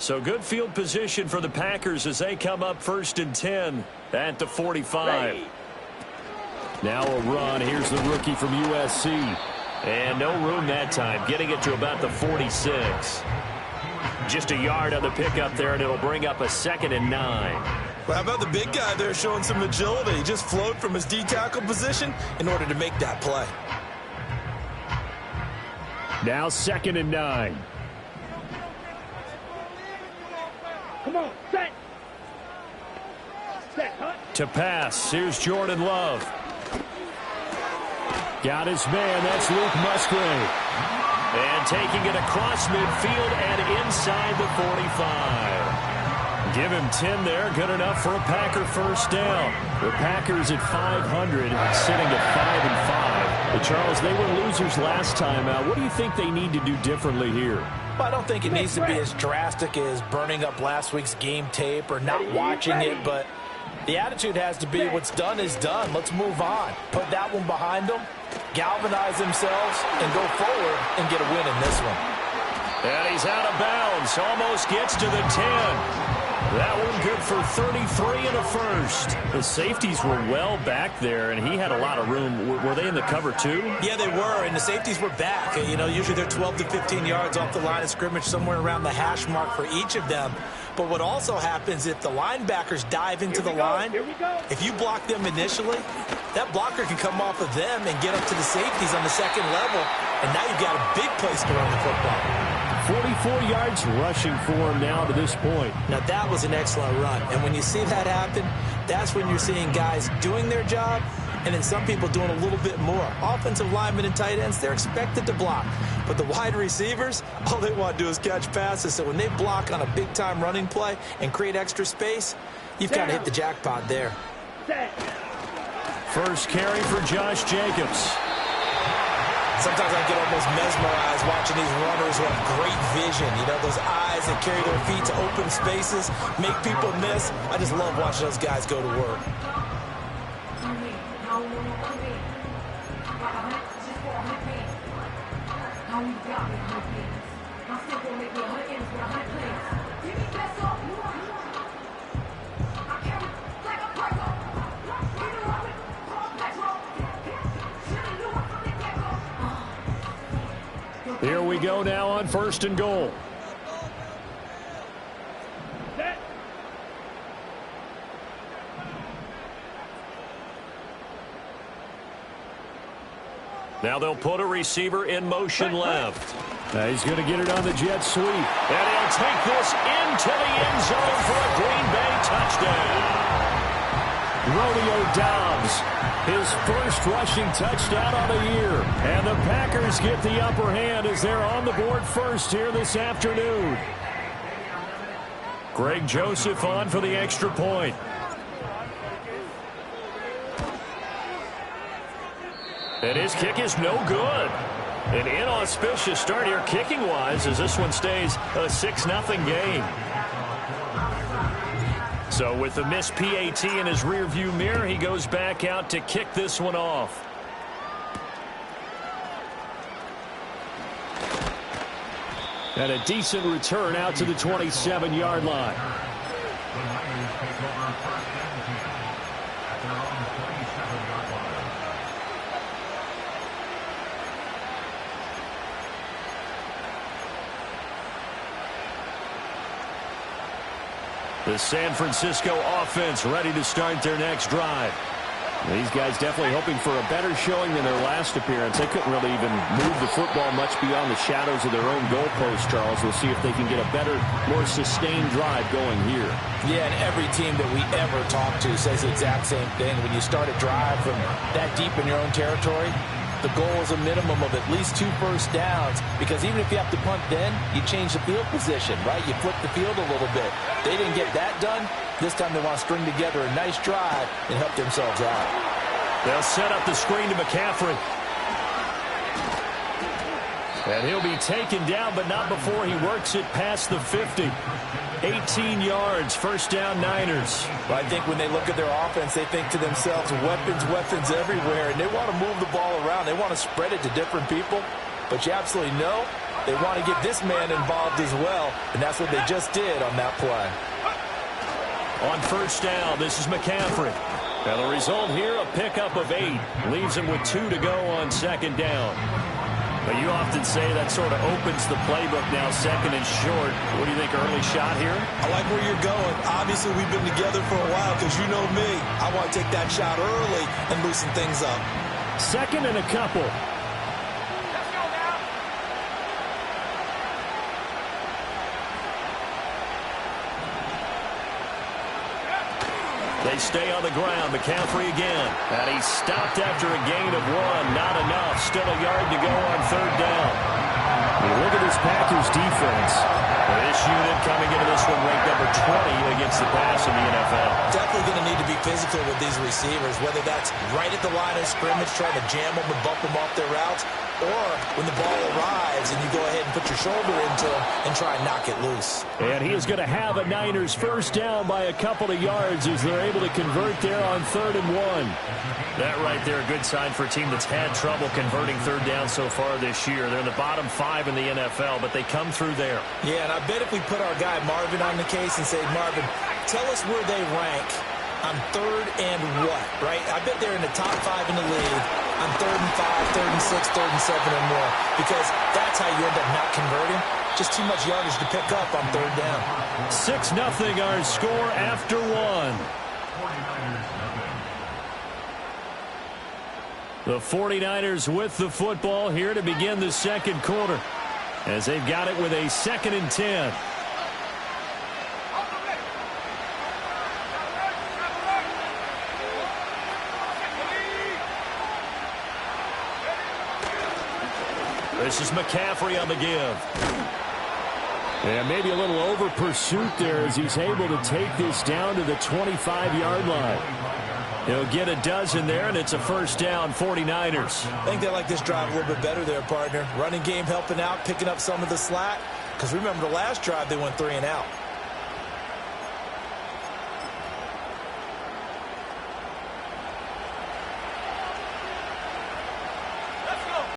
So good field position for the Packers as they come up 1st and 10 at the 45. Now a run. Here's the rookie from USC. And no room that time, getting it to about the 46. Just a yard on the pickup there, and it'll bring up a 2nd and 9. Well, how about the big guy there showing some agility? He just flowed from his D-tackle position in order to make that play. Now 2nd and 9. Come on, set. To pass, here's Jordan Love. Got his man, that's Luke Musgrave. And taking it across midfield and inside the 45. Give him 10 there, good enough for a Packer first down. The Packers at 500, sitting at 5-5. But Charles, they were losers last time out. What do you think they need to do differently here? Well, I don't think it needs to be as drastic as burning up last week's game tape or not watching it, but the attitude has to be what's done is done. Let's move on. Put that one behind them, galvanize themselves, and go forward and get a win in this one. And he's out of bounds. Almost gets to the 10. That one good for 33 and a first. The safeties were well back there, and he had a lot of room. Were they in the cover too? Yeah, they were, and the safeties were back. You know, usually they're 12 to 15 yards off the line of scrimmage, somewhere around the hash mark for each of them. But what also happens if the linebackers dive into the line, if you block them initially, that blocker can come off of them and get up to the safeties on the second level, and now you've got a big place to run the football. 44 yards rushing for him now to this point. Now, that was an excellent run. And when you see that happen, that's when you're seeing guys doing their job and then some people doing a little bit more. Offensive linemen and tight ends, they're expected to block. But the wide receivers, all they want to do is catch passes. So when they block on a big-time running play and create extra space, you've kind of hit the jackpot there. First carry for Josh Jacobs. Sometimes I get almost mesmerized watching these runners who have great vision. You know, those eyes that carry their feet to open spaces, make people miss. I just love watching those guys go to work. Here we go now on 1st and goal. Now they'll put a receiver in motion left. He's going to get it on the jet sweep. And he'll take this into the end zone for a Green Bay touchdown. Romeo Doubs, his first rushing touchdown on the year. And the Packers get the upper hand as they're on the board first here this afternoon. Greg Joseph on for the extra point. And his kick is no good. An inauspicious start here kicking-wise as this one stays a 6-0 game. So with the missed PAT in his rearview mirror, he goes back out to kick this one off. And a decent return out to the 27-yard line. The San Francisco offense ready to start their next drive. These guys definitely hoping for a better showing than their last appearance. They couldn't really even move the football much beyond the shadows of their own goalpost, Charles. We'll see if they can get a better, more sustained drive going here. Yeah, and every team that we ever talk to says the exact same thing. When you start a drive from that deep in your own territory, the goal is a minimum of at least 2 first downs, because even if you have to punt then, you change the field position, right? You flip the field a little bit. They didn't get that done. This time they want to string together a nice drive and help themselves out. They'll set up the screen to McCaffrey. And he'll be taken down, but not before he works it past the 50. 18 yards, first down Niners. Well, I think when they look at their offense, they think to themselves, weapons everywhere, and they want to move the ball around. They want to spread it to different people, but you absolutely know They want to get this man involved as well, and that's what they just did on that play. On first down, this is McCaffrey. Now the result here, a pickup of 8. Leaves him with 2 to go on second down. But you often say that sort of opens the playbook now, second and short. What do you think, early shot here? I like where you're going. Obviously, we've been together for a while because you know me. I want to take that shot early and loosen things up. Second and a couple. They stay on the ground. McCaffrey again. And he's stopped after a gain of 1. Not enough. Still a yard to go on third down. You look at this Packers defense. This unit coming into this one ranked number 20 against the pass in the NFL. Definitely going to need to be physical with these receivers, whether that's right at the line of scrimmage trying to jam them and bump them off their routes, or when the ball arrives and you go ahead and put your shoulder into them and try and knock it loose. And he is going to have a Niners first down by a couple of yards as they're able to convert there on 3rd and 1. That right there, a good sign for a team that's had trouble converting third down so far this year. They're in the bottom 5 in the NFL, but they come through there. Yeah, and I bet if we put our guy Marvin on the case and say, Marvin, tell us where they rank on 3rd and what, right? I bet they're in the top 5 in the league on 3rd and 5, 3rd and 6, 3rd and 7 or more, because that's how you end up not converting. Just too much yardage to pick up on 3rd down. 6-0 our score after 1. The 49ers with the football here to begin the second quarter, as they've got it with a 2nd and 10. This is McCaffrey on the give. And maybe a little over pursuit there as he's able to take this down to the 25-yard line. He'll get a dozen there, and it's a first down, 49ers. I think they like this drive a little bit better there, partner. Running game helping out, picking up some of the slack. Because remember, the last drive, they went 3 and out.